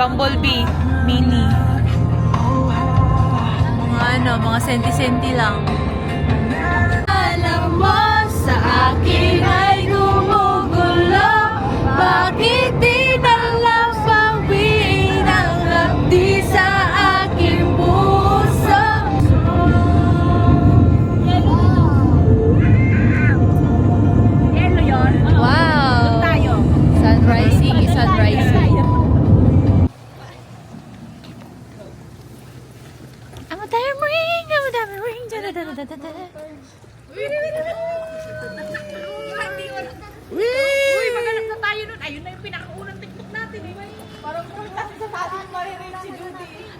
Bumblebee Mini. Mga senti-senti lang. Alam mo, sa akin ay gumugulo. Bakit di na lang pangwiin ang hapdi sa aking puso? Yelo yun. Wow! Tayo. Sunrising, sunrising. I'm a diamond ring, I'm a diamond ring. Uy, maghanap na tayo nun. Ayun na yung pinakaunang TikTok natin. Parang pultas sa atin maririn si Judy.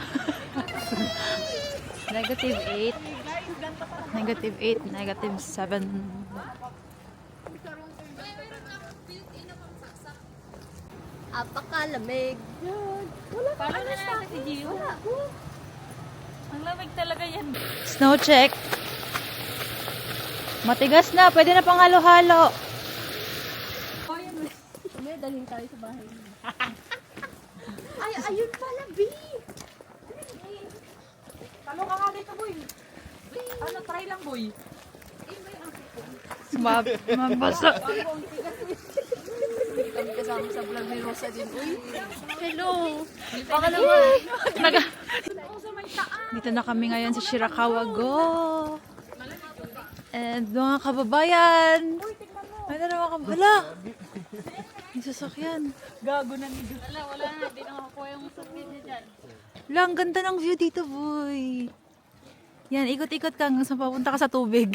Negative 8. Negative 8, negative 7. Apakalamig. Paano na natin si Gio? Ang lamig talaga yan. Snow check. Matigas na, pwede na pang halo-halo. May dalhin tayo sa bahay. Ay, ayun pala, B! Tanong ka nga dito, boy. Ano, try lang, boy. Mabasa. Kami kasama sa vlog ni Rosa din. Uy, hello! Baka naman. Dito na kami ngayon sa Shirakawa Go. And mga kababayan. Ay, na mga kababayan. Hala! May sasakyan. Gago na ni Judy. Wala na. Hindi nakakuha yung sakit niya dyan. Wala, ang ganda ng view dito, boy. Yan, ikot-ikot ka hanggang sa papunta ka sa tubig.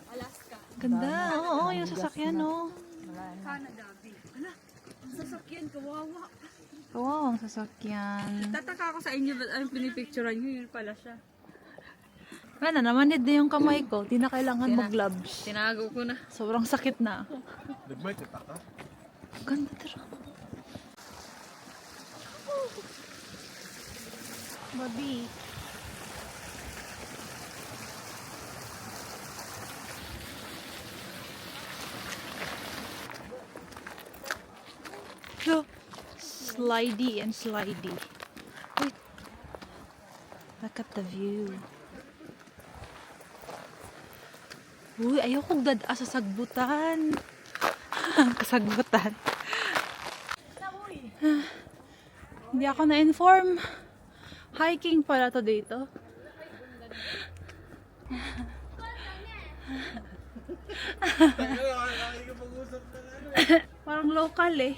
Alaska. Ganda. Oo, yung sasakyan, no. Canada. Ala, ang sasakyan, kawawa. Oo, ang sasakyan. Tataka ako sa inyo, ba't anong pinipicturean nyo? Yun pala siya. Wala na, namanid na yung kamay ko. Di na kailangan mag-gloves. Tinago ko na. Sobrang sakit na. Nag-mic kita ka? Ganda tira. Babi. So, slidey and slidey. Wait. Look at the view. Uy, ayokong dada sa sagbutan. Kasagbutan. Hindi ako na-inform. Hiking pala to dito. Parang local eh.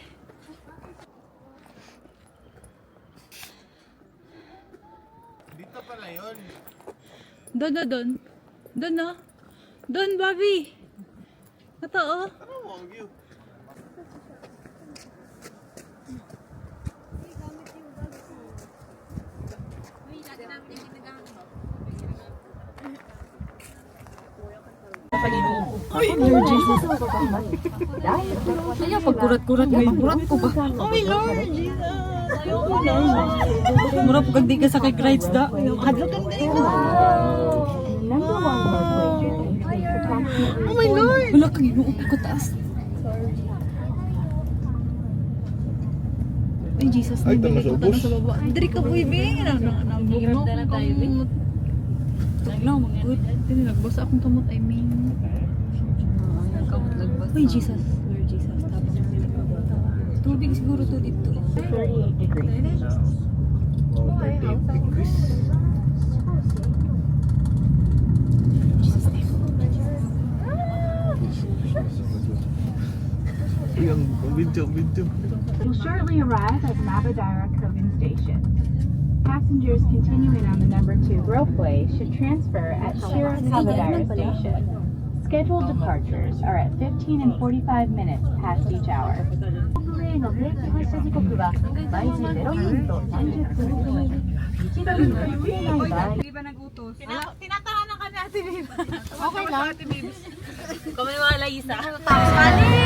Dito pala yun. Doon. Doon no? Doon, Bobby. Totoo. Ano mo ang view? Kaya pag kurat-kurat ngayon, kurat ko ba? Oh my Lord, Jesus! Ayoko na. Mura po kag di ka sa kay rides da. Hadlokan na ikaw. Oh my Lord! Wala kang inuupo ko taas. Ay, Jesus, Ay, nabili tama sa ko ubos. sa baba. Diri ka po, ibig. Hirap na lang tayo, ibig. Taglaw, mga good. Hindi, nagbasa akong kamot, I mean. Uy, Jesus. Lord Jesus. Tapos tubig siguro to dito. 38 degrees. Uy, ang video. Will shortly arrive at Mabadara Kogan Station. Passengers continuing on the number 2 ropeway should transfer at Shira Mabadara Station. Scheduled departures are at 15 and 45 minutes past each hour. へのブレーキ発車時刻は毎時0分と30分ごとに一度に乗り切れない場合 Hindi ba nag-utos? Tinatahanan ka natin, babe. Okay lang. Kami mga Laisa. Bali!